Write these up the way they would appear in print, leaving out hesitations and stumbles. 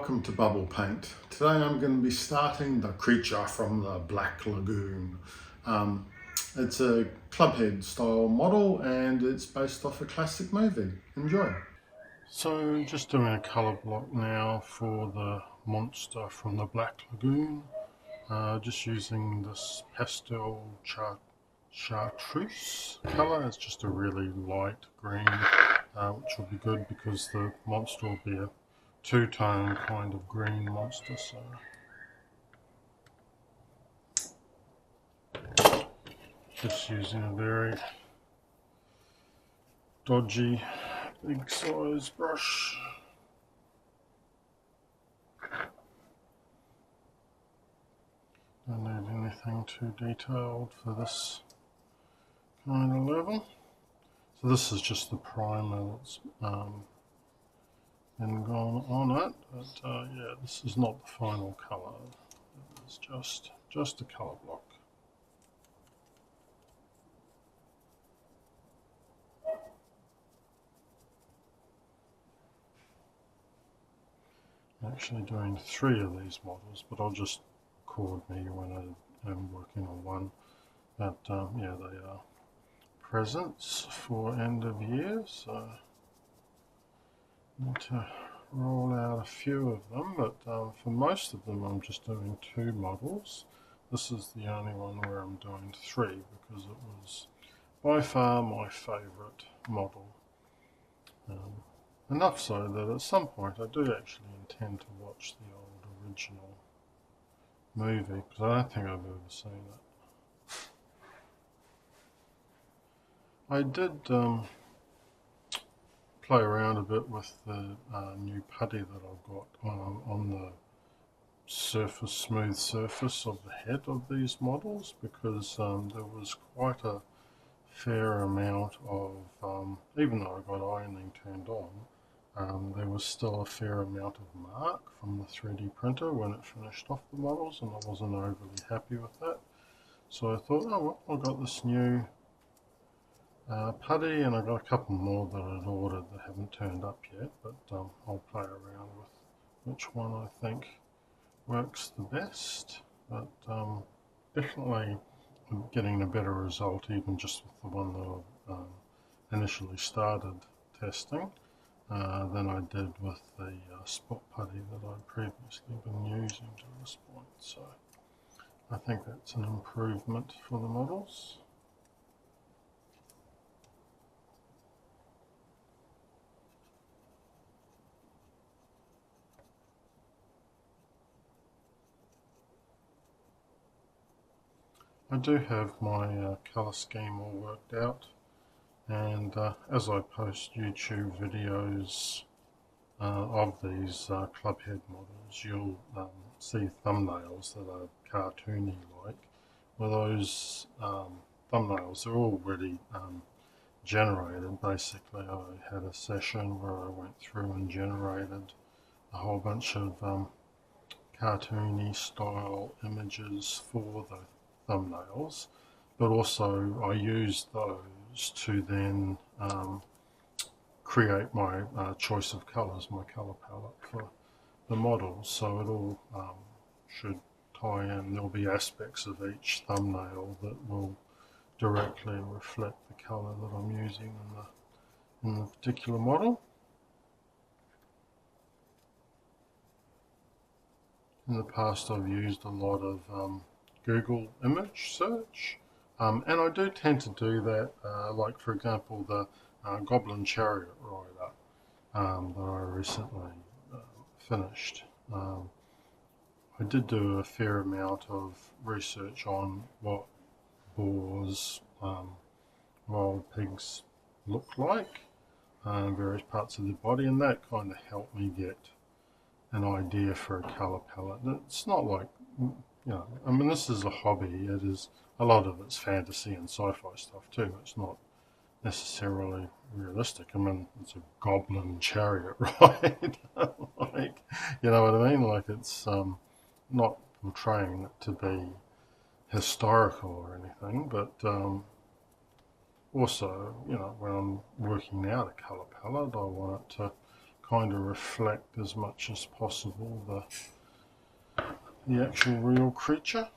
welcome to Bubble Paint. Today I'm going to be starting the creature from the Black Lagoon. It's a ClubHead style model and it's based off a classic movie. Enjoy. So just doing a colour block now for the monster from the Black Lagoon. Just using this pastel chartreuse colour. It's just a really light green, which will be good because the monster will be a two-tone kind of green monster. So just using a very dodgy big size brush. Don't need anything too detailed for this kind of level. So this is just the primer that's been gone on it, but yeah, this is not the final colour. It's just a colour block. I'm actually doing 3 of these models, but I'll just record me when I am working on one. But yeah, they are presents for end of year, so I need to roll out a few of them, but for most of them I'm just doing 2 models. This is the only one where I'm doing 3 because it was by far my favourite model. Enough so that at some point I do actually intend to watch the old original movie, because I don't think I've ever seen it. I did play around a bit with the new putty that I've got on the surface, smooth surface of the head of these models, because there was quite a fair amount of, even though I got ironing turned on, there was still a fair amount of mark from the 3D printer when it finished off the models, and I wasn't overly happy with that. So I thought, oh well, I got this new putty, and I got a couple more that I'd ordered that haven't turned up yet, but I'll play around with which one I think works the best. But definitely getting a better result even just with the one that I initially started testing than I did with the spot putty that I'd previously been using to this point. So I think that's an improvement for the models. I do have my colour scheme all worked out, and as I post YouTube videos of these ClubHead models, you'll see thumbnails that are cartoony like. Well, those thumbnails are already generated. Basically, I had a session where I went through and generated a whole bunch of cartoony style images for the thumbnails, but also I used those to then create my choice of colours, my colour palette for the models. So it all should tie in. There'll be aspects of each thumbnail that will directly reflect the colour that I'm using in the particular model. In the past I've used a lot of Google image search, and I do tend to do that, like for example the Goblin Chariot Rider that I recently finished. I did do a fair amount of research on what boars, wild pigs look like, various parts of their body, and that kind of helped me get an idea for a colour palette. It's not like, you know, I mean, this is a hobby. It is, a lot of it's fantasy and sci-fi stuff too. It's not necessarily realistic. I mean, it's a goblin chariot ride. Like, you know what I mean? Like, it's not portraying it to be historical or anything, but also, you know, when I'm working out a colour palette, I want it to kind of reflect as much as possible the actual real creature.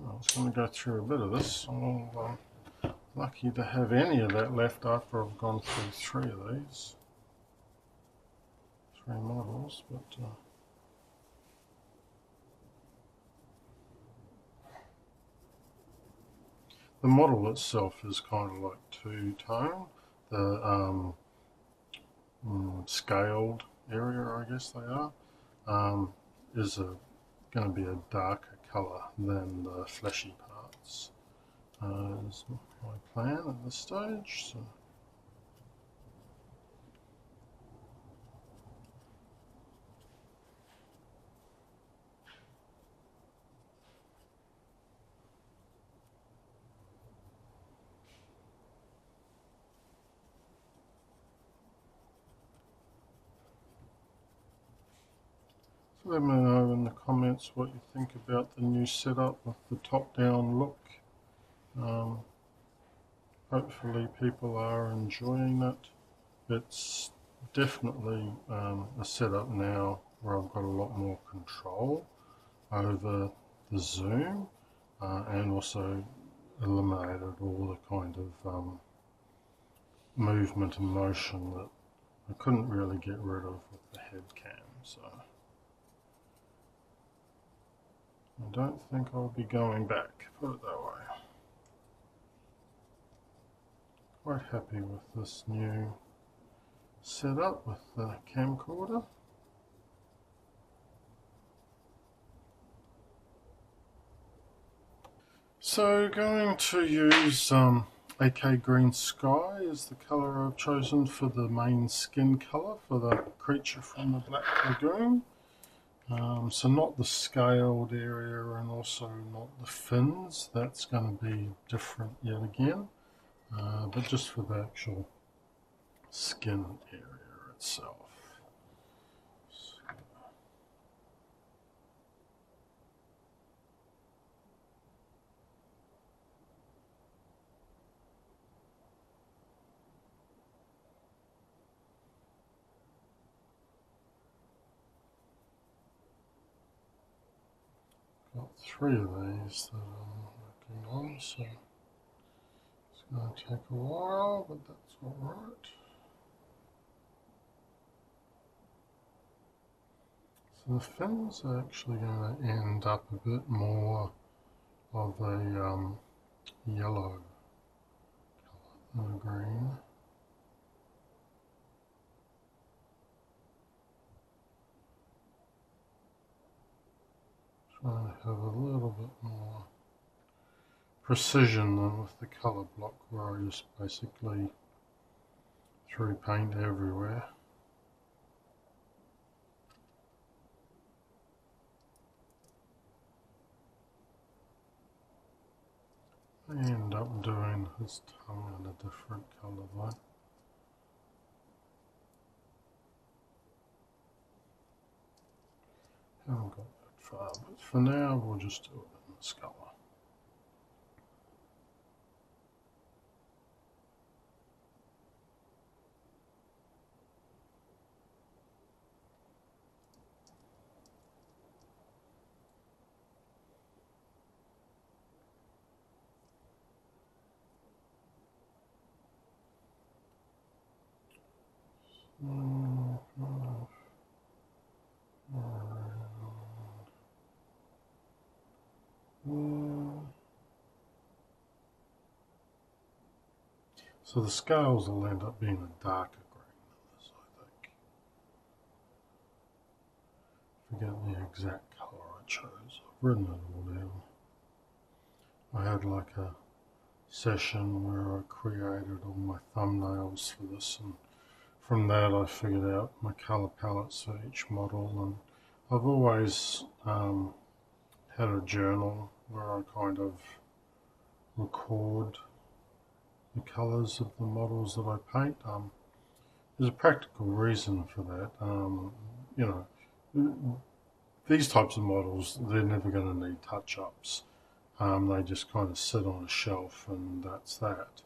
I was going to go through a bit of this. I'm lucky to have any of that left after I've gone through 3 of these. 3 models, but the model itself is kind of like two-tone. The scaled area, I guess they are, is going to be a darker colour than the fleshy parts. Is my plan at this stage. So. Let me know in the comments what you think about the new setup with the top-down look. Hopefully people are enjoying it. It's definitely a setup now where I've got a lot more control over the zoom and also eliminated all the kind of movement and motion that I couldn't really get rid of with the head cam. So I don't think I'll be going back, put it that way. Quite happy with this new setup with the camcorder. So going to use AK Green Sky is the colour I've chosen for the main skin colour for the creature from the Black Lagoon. So not the scaled area and also not the fins, that's going to be different yet again, but just for the actual skin area itself. Got 3 of these that I'm working on, so it's going to take a while, but that's alright. So the fins are actually going to end up a bit more of a yellow colour than a green. Trying to have a little bit more precision than with the colour block where I just basically threw paint everywhere. I end up doing his tongue in a different colour though. Haven't got that far, but for now we'll just do it in this colour. So the scales will end up being a darker green than this, I think. Forget the exact colour I chose. I've written it all down. I had like a session where I created all my thumbnails for this, and from that I figured out my colour palettes for each model, and I've always had a journal where I kind of record the colours of the models that I paint. There's a practical reason for that. You know, these types of models, they're never going to need touch-ups. They just kind of sit on a shelf and that's that.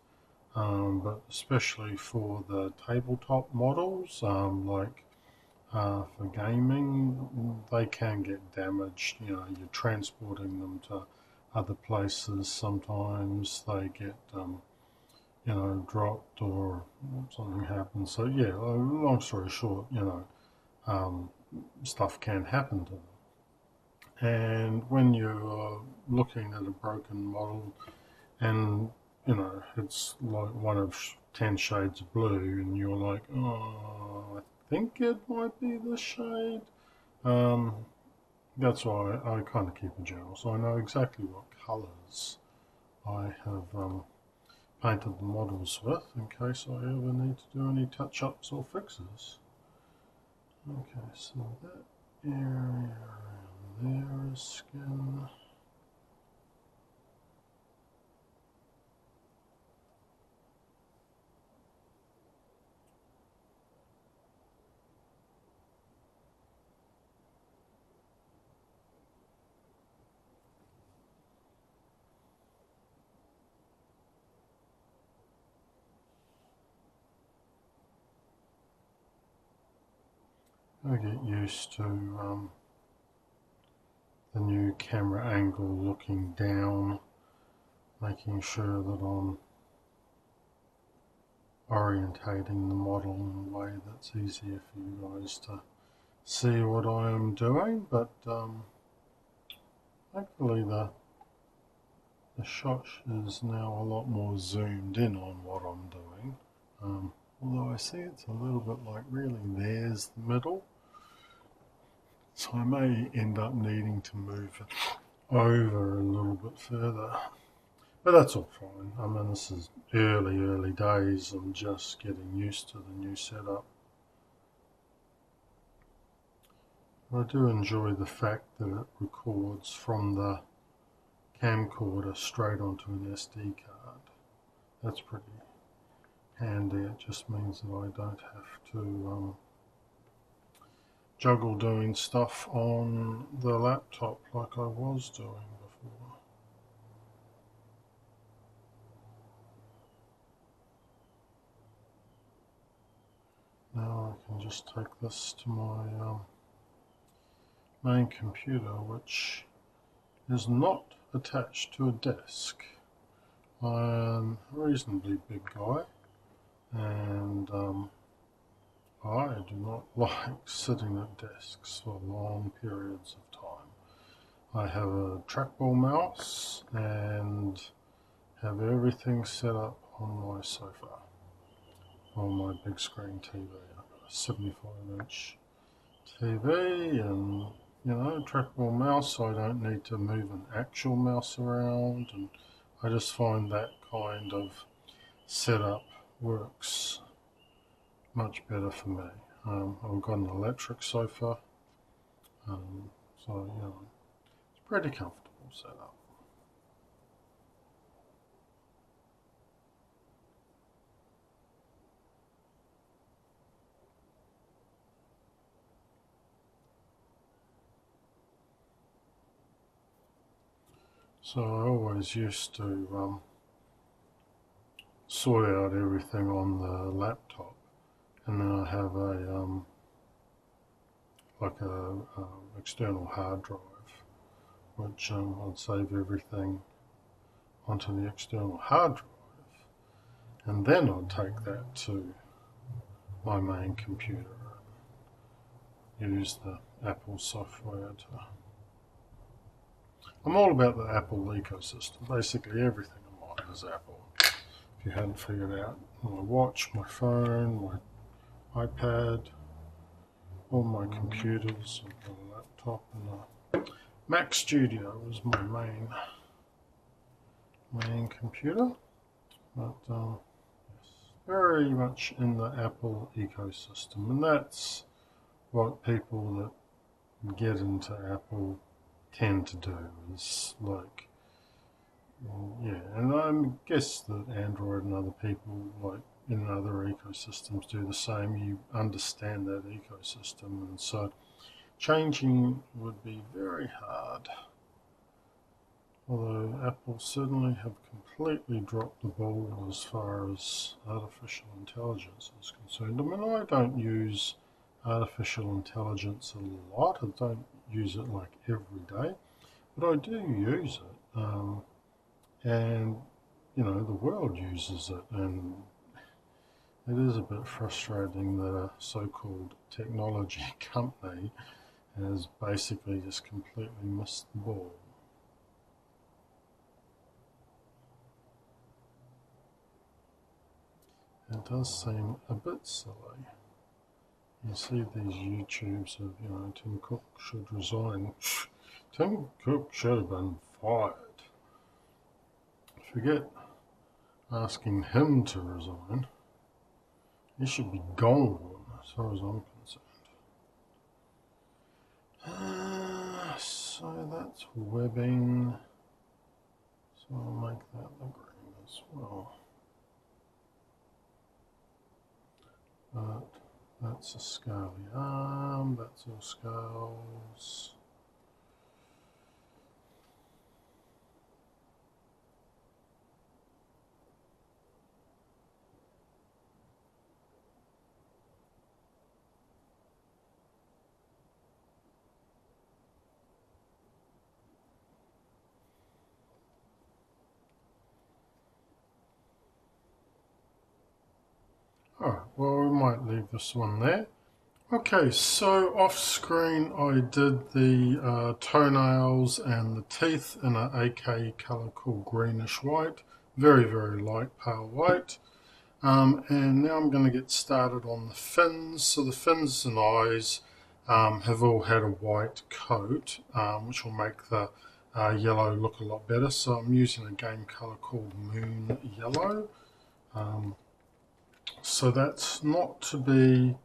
but especially for the tabletop models, like for gaming, they can get damaged. You know, you're transporting them to other places. Sometimes they get, you know, dropped or something happens. So yeah, long story short, you know, stuff can happen to them. And when you're looking at a broken model and, you know, it's like one of 10 shades of blue and you're like, oh, I think it might be this shade. That's why I kind of keep a journal, so I know exactly what colours I have painted the models with in case I ever need to do any touch-ups or fixes. Okay, so that area around there is skin. I get used to the new camera angle, looking down, making sure that I'm orientating the model in a way that's easier for you guys to see what I am doing, but hopefully the shot is now a lot more zoomed in on what I'm doing. Although I see it's a little bit like really there's the middle, so I may end up needing to move it over a little bit further. But that's all fine. I mean, this is early days. I'm just getting used to the new setup. I do enjoy the fact that it records from the camcorder straight onto an SD card. That's pretty handy. It just means that I don't have to juggle doing stuff on the laptop like I was doing before. Now I can just take this to my main computer, which is not attached to a desk. I'm a reasonably big guy, and I do not like sitting at desks for long periods of time. I have a trackball mouse and have everything set up on my sofa on my big screen TV. I've got a 75-inch TV and, you know, trackball mouse, so I don't need to move an actual mouse around, and I just find that kind of setup works much better for me. I've got an electric sofa, so, you know, it's pretty comfortable setup. So I always used to sort out everything on the laptop, and then I have a like a external hard drive, which I'd save everything onto the external hard drive, and then I'd take that to my main computer and use the Apple software to. I'm all about the Apple ecosystem. Basically everything in mine is Apple. If you hadn't figured out, my watch, my phone, my iPad, all my computers, I've got a laptop and a Mac Studio is my main computer. But yes, very much in the Apple ecosystem, and that's what people that get into Apple tend to do, is like, yeah, and I guess that Android and other people like in other ecosystems do the same. You understand that ecosystem, and so changing would be very hard. Although Apple certainly have completely dropped the ball as far as artificial intelligence is concerned. I mean, I don't use artificial intelligence a lot. I don't use it like every day, but I do use it. And, you know, the world uses it, and it is a bit frustrating that a so-called technology company has basically just completely missed the ball. It does seem a bit silly. You see these YouTubes of, you know, Tim Cook should resign. Tim Cook should have been fired. Forget asking him to resign. He should be gone, as far as I'm concerned. So that's webbing. So I'll make that the green as well. But that's a scaly arm, that's all scales. Alright, well, we might leave this one there. Okay, so off screen I did the toenails and the teeth in an AK colour called greenish white. Very, very light pale white. And now I'm going to get started on the fins. So the fins and eyes have all had a white coat, which will make the yellow look a lot better. So I'm using a game colour called Moon Yellow. So that's not to be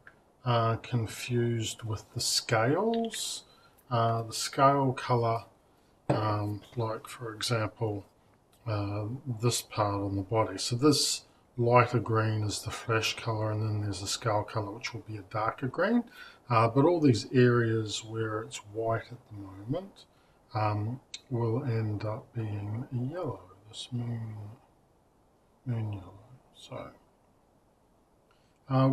confused with the scales. The scale colour, like for example, this part on the body. So this lighter green is the flesh colour, and then there's a scale colour which will be a darker green. But all these areas where it's white at the moment will end up being yellow, this moon yellow. So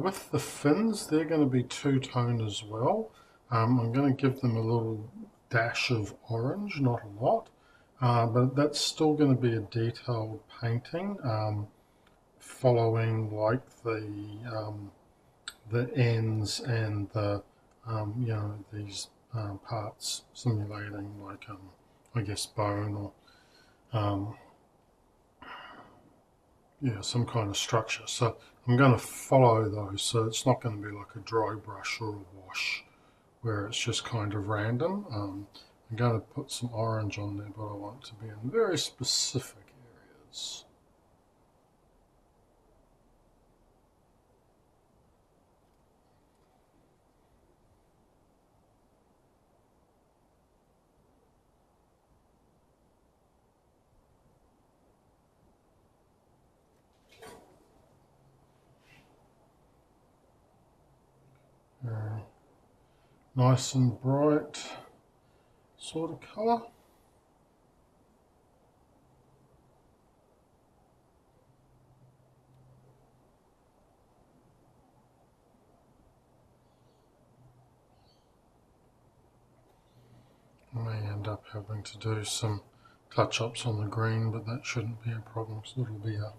with the fins, they're going to be two-tone as well. I'm going to give them a little dash of orange, not a lot, but that's still going to be a detailed painting, following like the ends and the you know, these parts simulating like I guess bone or yeah, some kind of structure. So I'm going to follow those, so it's not going to be like a dry brush or a wash where it's just kind of random. I'm going to put some orange on there, but I want to be in very specific areas. Very nice and bright sort of colour. I may end up having to do some touch-ups on the green, but that shouldn't be a problem because it'll be a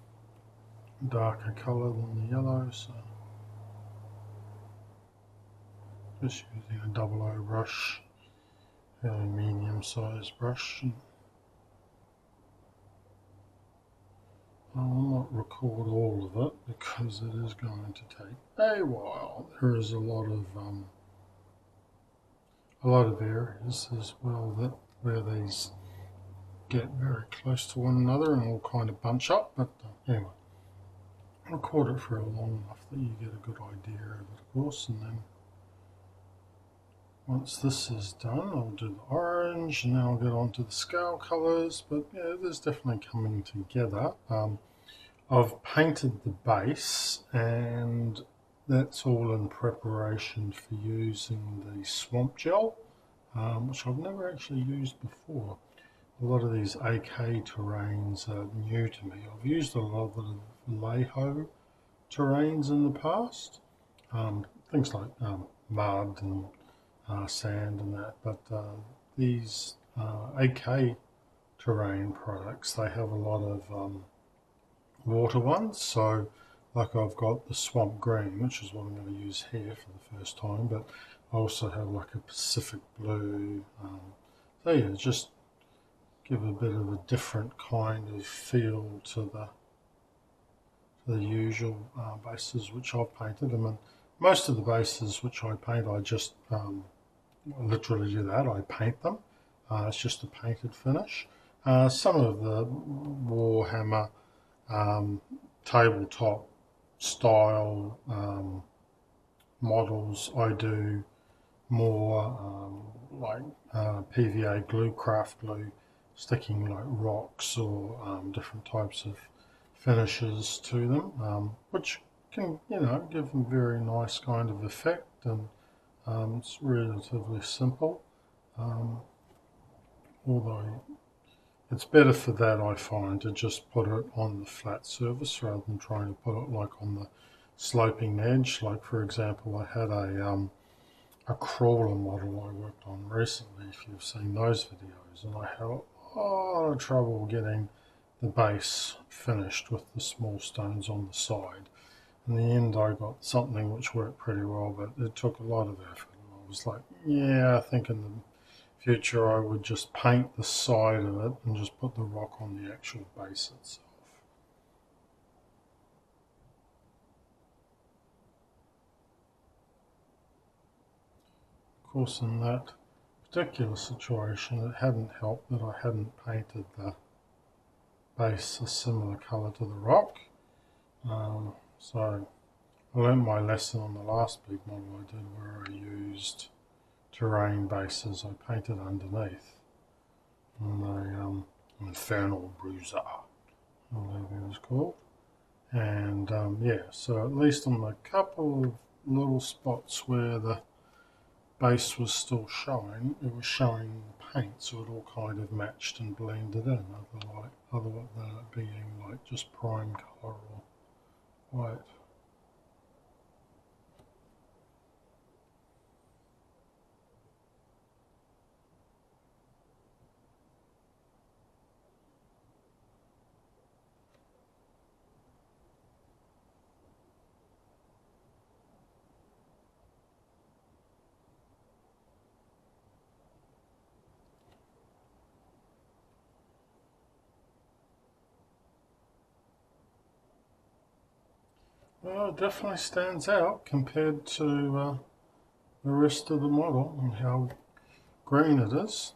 darker colour than the yellow. So just using a 00 brush, a medium-sized brush. I will not record all of it because it is going to take a while. There is a lot of areas as well that where these get very close to one another and all kind of bunch up. But anyway, record it for long enough that you get a good idea of it, of course. And then once this is done, I'll do the orange, and then I'll get on to the scale colours. But yeah, it is definitely coming together. I've painted the base, and that's all in preparation for using the swamp gel, which I've never actually used before. a lot of these AK terrains are new to me. I've used a lot of the Laho terrains in the past, things like mud and sand and that, but these AK terrain products, they have a lot of water ones. So like I've got the swamp green, which is what I'm going to use here for the first time, but I also have like a Pacific blue. So yeah, just give a bit of a different kind of feel to the usual bases which I've painted. I mean, most of the bases which I paint, I just literally do that. I paint them. It's just a painted finish. Some of the Warhammer tabletop style models, I do more like PVA glue, craft glue, sticking like rocks or different types of finishes to them, which can, you know, give them very nice kind of effect, and it's relatively simple, although it's better for that, I find, to just put it on the flat surface rather than trying to put it like on the sloping edge. Like for example, I had a crawler model I worked on recently, if you've seen those videos, and I had a lot of trouble getting the base finished with the small stones on the side. In the end I got something which worked pretty well, but it took a lot of effort, and I was like, yeah, I think in the future I would just paint the side of it and just put the rock on the actual base itself. Of course, in that particular situation, it hadn't helped that I hadn't painted the base a similar colour to the rock. So I learned my lesson on the last big model I did, where I used terrain bases I painted underneath, and an Infernal Bruiser, I believe it was called. And yeah, so at least on a couple of little spots where the base was still showing, it was showing paint, so it all kind of matched and blended in, other than it being like just prime colour or white. Well, it definitely stands out compared to the rest of the model and how green it is.